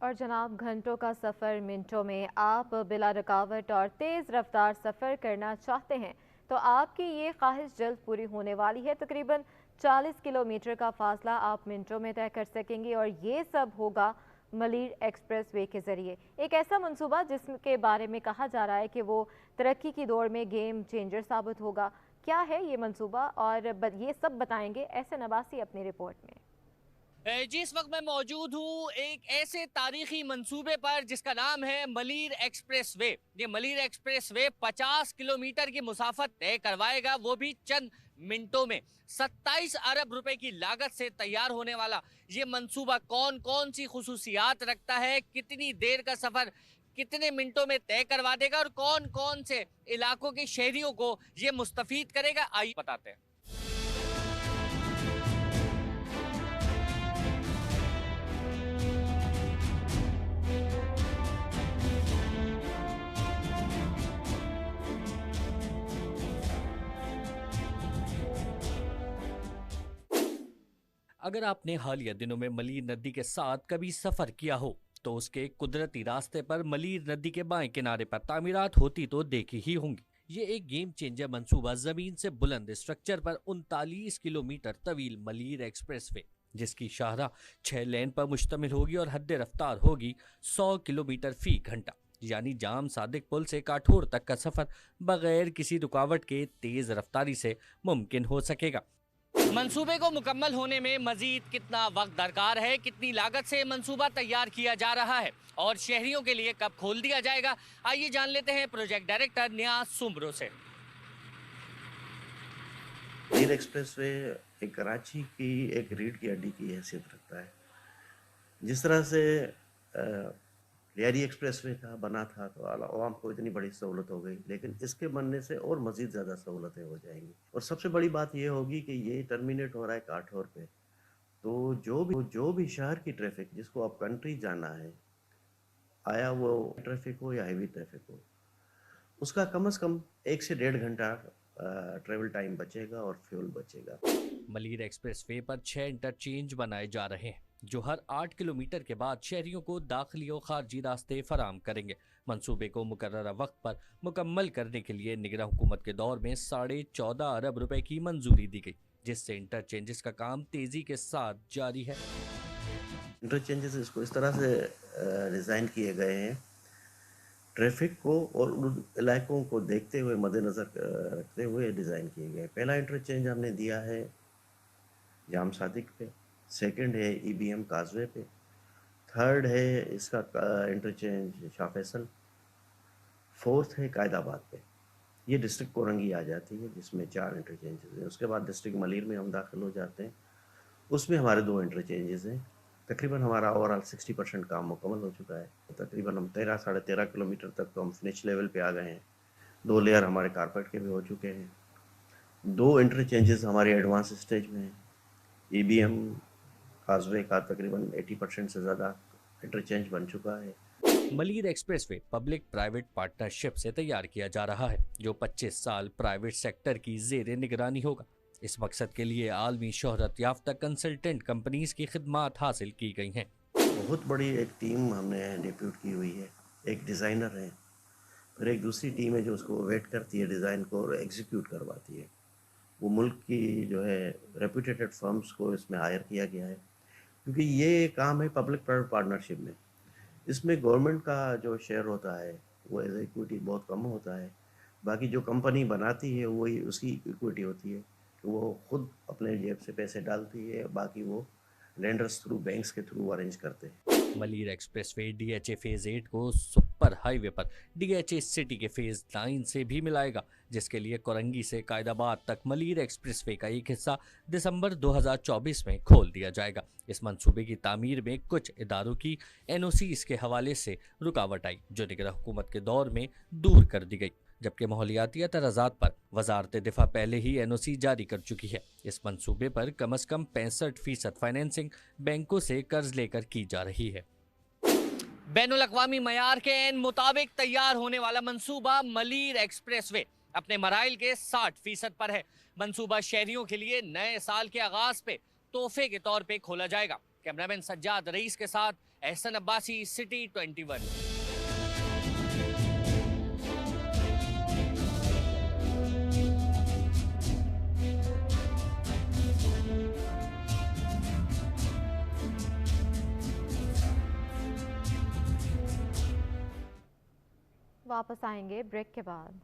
और जनाब, घंटों का सफ़र मिनटों में। आप बिला रुकावट और तेज़ रफ्तार सफ़र करना चाहते हैं तो आपकी ये ख्वाहिश जल्द पूरी होने वाली है। तकरीबन 40 किलोमीटर का फासला आप मिनटों में तय कर सकेंगे और ये सब होगा मलीर एक्सप्रेस वे के ज़रिए। एक ऐसा मंसूबा जिसके बारे में कहा जा रहा है कि वो तरक्की की दौड़ में गेम चेंजर साबित होगा। क्या है ये मंसूबा और ये सब बताएंगे एहसन अब्बासी अपनी रिपोर्ट में। जी, इस वक्त मैं मौजूद हूँ एक ऐसे तारीखी मंसूबे पर जिसका नाम है मलीर एक्सप्रेस वे। ये मलीर एक्सप्रेस वे 50 किलोमीटर की मुसाफत तय करवाएगा, वो भी चंद मिनटों में। 27 अरब रुपए की लागत से तैयार होने वाला ये मंसूबा कौन कौन सी खुसूसियात रखता है, कितनी देर का सफर कितने मिनटों में तय करवा देगा और कौन कौन से इलाकों के शहरियों को ये मुस्तफीद करेगा, आइए बताते हैं। अगर आपने हालिया दिनों में मलीर नदी के साथ कभी सफर किया हो तो उसके कुदरती रास्ते पर मलीर नदी के बाएं किनारे पर तामीरात होती तो देखी ही होंगी। ये एक गेम चेंजर मंसूबा जमीन से बुलंद स्ट्रक्चर पर 39 किलोमीटर तवील मलीर एक्सप्रेस वे, जिसकी शाहरा 6 लेन पर मुश्तमिल होगी और हद रफ्तार होगी 100 किलोमीटर फी घंटा। यानी जाम सादिक पुल से काठोर तक का सफर बगैर किसी रुकावट के तेज रफ्तारी से मुमकिन हो सकेगा। मंसूबे को मुकम्मल होने में मजीद कितना वक्त दरकार है, कितनी लागत से मंसूबा तैयार किया जा रहा है और शहरियों के लिए कब खोल दिया जाएगा, आइए जान लेते हैं प्रोजेक्ट डायरेक्टर नियाज सुमरो से। नील एक्सप्रेसवे एक कराची की एक रीढ़ की हड्डी की हैसियत रखता है। जिस तरह से लियारी एक्सप्रेसवे था बना था तो आवाम को इतनी बड़ी सहूलत हो गई, लेकिन इसके बनने से और मज़ीद ज़्यादा सहूलतें हो जाएंगी। और सबसे बड़ी बात यह होगी कि ये टर्मिनेट हो रहा है काठौर पे, तो जो भी शहर की ट्रैफिक जिसको अब कंट्री जाना है, आया वो ट्रैफिक हो या हैवी ट्रैफिक हो, उसका कम से कम 1 से 1.5 घंटा ट्रेवल टाइम बचेगा और फ्यूल बचेगा। मलीर एक्सप्रेस वे पर 6 इंटरचेंज बनाए जा रहे हैं जो हर 8 किलोमीटर के बाद शहरियों को दाखिली और खारजी रास्ते फराम करेंगे। मंसूबे को मुकर्ररा वक्त पर मुकम्मल करने के लिए निगरान हुकूमत के दौर में 14.5 अरब रुपए की मंजूरी दी गई, जिससे इंटरचेंजेस का काम तेजी के साथ जारी है। इंटरचेंजेस इसको इस तरह से डिज़ाइन किए गए हैं, ट्रैफिक को और उन इलाकों को देखते हुए मद्देनज़र रखते हुए डिज़ाइन किए गए। पहला इंटरचेंज हमने दिया है जाम सादिक पे, सेकंड है ईबीएम काजवे पे, थर्ड है इसका इंटरचेंज शाह फैसल, फोर्थ है कायदाबाद पे। ये डिस्ट्रिक्ट कोरंगी आ जाती है जिसमें 4 इंटरचेंजेस हैं। उसके बाद डिस्ट्रिक्ट मलीर में हम दाखिल हो जाते हैं, उसमें हमारे 2 इंटरचेंजेस हैं। तकरीबन हमारा ओवरऑल 60% काम मुकम्मल हो चुका है। तकरीबन हम 13 साढ़े 13 किलोमीटर तक तो हम फिनिश लेवल पे आ गए हैं। 2 लेयर हमारे कारपेट के भी हो चुके हैं। 2 इंटरचेंजेस हमारे एडवांस स्टेज में हैं। ईबीएम काजवे का तकरीबन 80% से ज़्यादा इंटरचेंज बन चुका है। Malir expressway public private partnership से तैयार किया जा रहा है जो 25 साल प्राइवेट सेक्टर की जेर निगरानी होगा। इस मकसद के लिए आलमी शोहरत याफ्ता कंसल्टेंट कंपनीज की खिदमात हासिल की गई हैं। बहुत बड़ी एक टीम हमने डिप्यूट की हुई है। एक डिज़ाइनर है, फिर एक दूसरी टीम है जो उसको वेट करती है डिज़ाइन को और एग्जीक्यूट करवाती है। वो मुल्क की जो है रेप्यूटेड फर्म्स को इसमें हायर किया गया है, क्योंकि ये काम है पब्लिक प्राइवेट पार्टनरशिप में। इसमें गवर्नमेंट का जो शेयर होता है वो एज इक्विटी बहुत कम होता है। बाकी जो कंपनी बनाती है वही उसकी इक्विटी होती है, तो वो खुद अपने जेब से पैसे डालती है, बाकी वो लेंडर्स थ्रू बैंक्स के थ्रू अरेंज करते हैं। मलीर एक्सप्रेसवे डीएचए फेज 8 को सुपर हाईवे पर डीएचए सिटी के फेज 9 से भी मिलाएगा, जिसके लिए कोरंगी से कायदाबाद तक मलीर एक्सप्रेसवे का एक हिस्सा दिसंबर 2024 में खोल दिया जाएगा। इस मंसूबे की तामीर में कुछ इदारों की एनओसी के हवाले से रुकावट आई जो निगरान हुकूमत के दौर में दूर कर दी गई, जबकि माहौलियाती एतराज़ात पर वजारत दिफा पहले ही एनओसी जारी कर चुकी है। इस मंसूबे पर कम अज कम 65% फाइनेंसिंग बैंकों से कर्ज लेकर की जा रही है। बैनुल अक़वामी मयार के मुताबिक तैयार होने वाला मंसूबा मलीर एक्सप्रेसवे अपने मराइल के 60% पर है। मंसूबा शहरियों के लिए नए साल के आगाज पे तोहफे के तौर पे खोला जाएगा। कैमरामैन सज्जाद रईस के साथ एहसन अब्बासी, सिटी 21। वापस आएंगे ब्रेक के बाद।